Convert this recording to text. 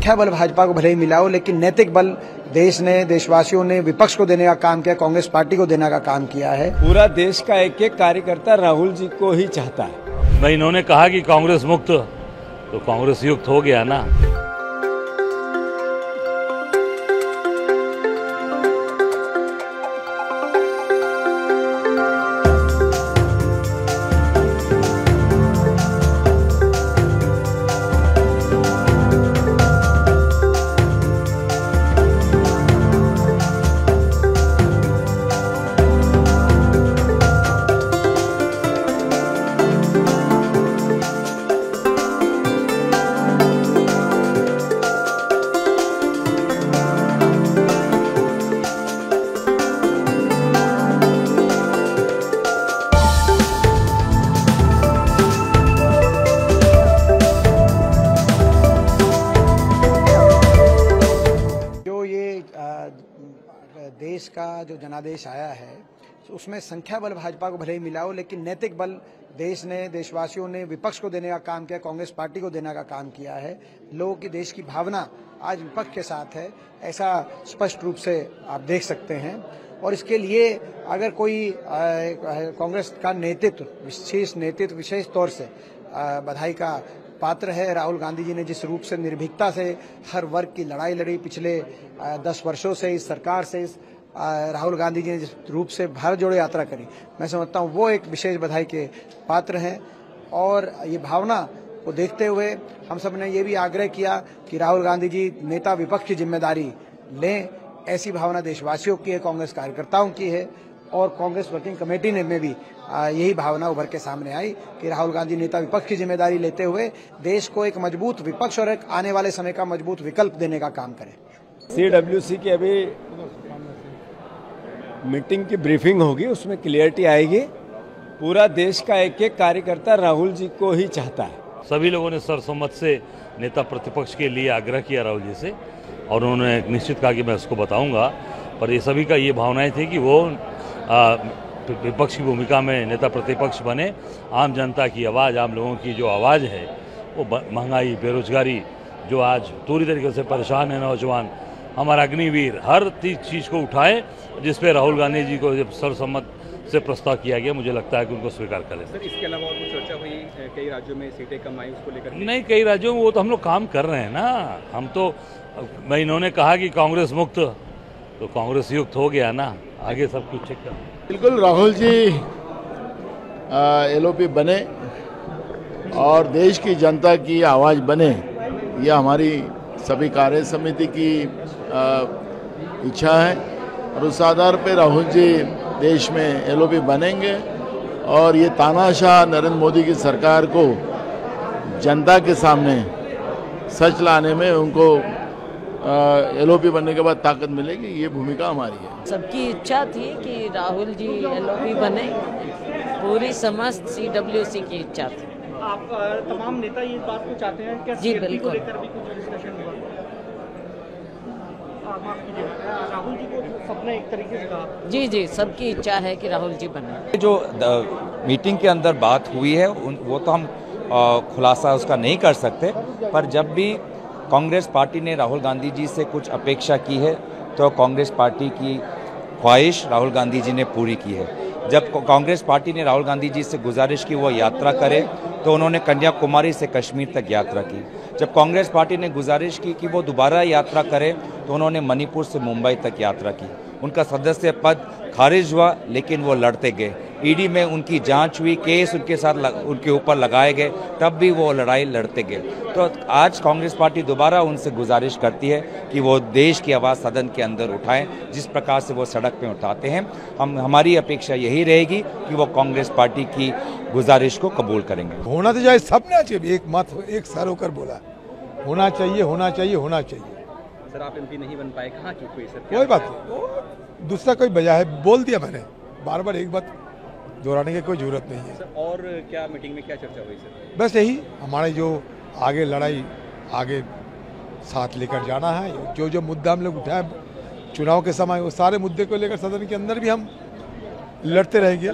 संख्या बल भाजपा को भले ही मिला हो, लेकिन नैतिक बल देश ने, देशवासियों ने विपक्ष को देने का काम किया, कांग्रेस पार्टी को देने का काम किया है। पूरा देश का एक एक कार्यकर्ता राहुल जी को ही चाहता है। भाई इन्होंने कहा कि कांग्रेस मुक्त, तो कांग्रेस युक्त हो गया ना। देश का जो जनादेश आया है उसमें संख्या बल भाजपा को भले ही मिला हो, लेकिन नैतिक बल देश ने, देशवासियों ने विपक्ष को देने का काम किया, कांग्रेस पार्टी को देने का काम किया है। लोगों की देश की भावना आज विपक्ष के साथ है, ऐसा स्पष्ट रूप से आप देख सकते हैं। और इसके लिए अगर कोई कांग्रेस का नेतृत्व, विशेष तौर से बधाई का पात्र है। राहुल गांधी जी ने जिस रूप से निर्भीकता से हर वर्ग की लड़ाई लड़ी पिछले 10 वर्षों से इस सरकार से, राहुल गांधी जी ने जिस रूप से भारत जोड़ो यात्रा करी, मैं समझता हूँ वो एक विशेष बधाई के पात्र हैं। और ये भावना को देखते हुए हम सब ने ये भी आग्रह किया कि राहुल गांधी जी नेता विपक्ष की जिम्मेदारी लें। ऐसी भावना देशवासियों की है, कांग्रेस कार्यकर्ताओं की है, और कांग्रेस वर्किंग कमेटी ने में भी यही भावना उभर के सामने आई कि राहुल गांधी नेता विपक्ष की जिम्मेदारी लेते हुए देश को एक मजबूत विपक्ष और एक आने वाले समय का मजबूत विकल्प देने का काम करें। CWC की अभी मीटिंग की ब्रीफिंग होगी, उसमें क्लियरिटी आएगी। पूरा देश का एक एक कार्यकर्ता राहुल जी को ही चाहता है। सभी लोगों ने सर्वसम्मत से नेता प्रतिपक्ष के लिए आग्रह किया राहुल जी से, और उन्होंने निश्चित कहा कि मैं उसको बताऊंगा। पर ये सभी का ये भावनाएं थी कि वो विपक्ष की भूमिका में नेता प्रतिपक्ष बने, आम जनता की आवाज़, आम लोगों की जो आवाज़ है वो महंगाई, बेरोजगारी, जो आज पूरी तरीके से परेशान है नौजवान, हमारा अग्निवीर, हर चीज़ को उठाए जिस पे राहुल गांधी जी को जब सर्वसम्मत से प्रस्ताव किया गया, मुझे लगता है कि उनको स्वीकार करें। सर, इसके अलावा और कुछ चर्चा हुई? कई राज्यों में सीटें कम आई, उसको लेकर? नहीं, कई राज्यों में वो तो हम लोग काम कर रहे हैं ना। हम तो भाई इन्होंने कहा कि कांग्रेस मुक्त, तो कांग्रेस युक्त हो गया ना। आगे सब कुछ चेक कर। बिल्कुल, राहुल जी LOP बने और देश की जनता की आवाज़ बने, यह हमारी सभी कार्य समिति की इच्छा है। और उस आधार पर राहुल जी देश में LOP बनेंगे और ये तानाशाह नरेंद्र मोदी की सरकार को जनता के सामने सच लाने में उनको LOP बनने के बाद ताकत मिलेगी। ये भूमिका हमारी है। सबकी इच्छा थी कि राहुल जी LOP बने, पूरी समस्त CWC की इच्छा थी। आप तमाम नेता ये बात को चाहते हैं? क्या जी बिल्कुल। लेकर भी कुछ डिस्कशन हुआ? माफ कीजिए, राहुल जी को सपना एक तरीके से कहा। जी, सबकी इच्छा है कि राहुल जी बने। जो मीटिंग के अंदर बात हुई है वो तो हम खुलासा उसका नहीं कर सकते, पर जब भी कांग्रेस पार्टी ने राहुल गांधी जी से कुछ अपेक्षा की है तो कांग्रेस पार्टी की ख्वाहिश राहुल गांधी जी ने पूरी की है। जब कांग्रेस पार्टी ने राहुल गांधी जी से गुजारिश की वो यात्रा करे, तो उन्होंने कन्याकुमारी से कश्मीर तक यात्रा की। जब कांग्रेस पार्टी ने गुजारिश की कि वो दोबारा यात्रा करे, तो उन्होंने मणिपुर से मुंबई तक यात्रा की। उनका सदस्य पद खारिज हुआ, लेकिन वो लड़ते गए। ED में उनकी जांच हुई, केस उनके साथ उनके ऊपर लगाए गए, तब भी वो लड़ाई लड़ते गए। तो आज कांग्रेस पार्टी दोबारा उनसे गुजारिश करती है कि वो देश की आवाज़ सदन के अंदर उठाएं, जिस प्रकार से वो सड़क पे उठाते हैं। हमारी अपेक्षा यही रहेगी कि वो कांग्रेस पार्टी की गुजारिश को कबूल करेंगे। होना तो चाहिए, सबने चाहिए, एक मत एक सर होकर बोला होना चाहिए, होना चाहिए, होना चाहिए। सर, आप MP नहीं बन पाए, कहाँ की कोई? सर, कोई बात नहीं, दूसरा कोई वजह है, बोल दिया मैंने, बार बार एक बात दोहराने की कोई जरूरत नहीं है। सर, और क्या मीटिंग में क्या चर्चा हुई सर? बस यही हमारे जो आगे लड़ाई आगे साथ लेकर जाना है, जो मुद्दा हम लोग उठाए चुनाव के समय, वो सारे मुद्दे को लेकर सदन के अंदर भी हम लड़ते रहेंगे।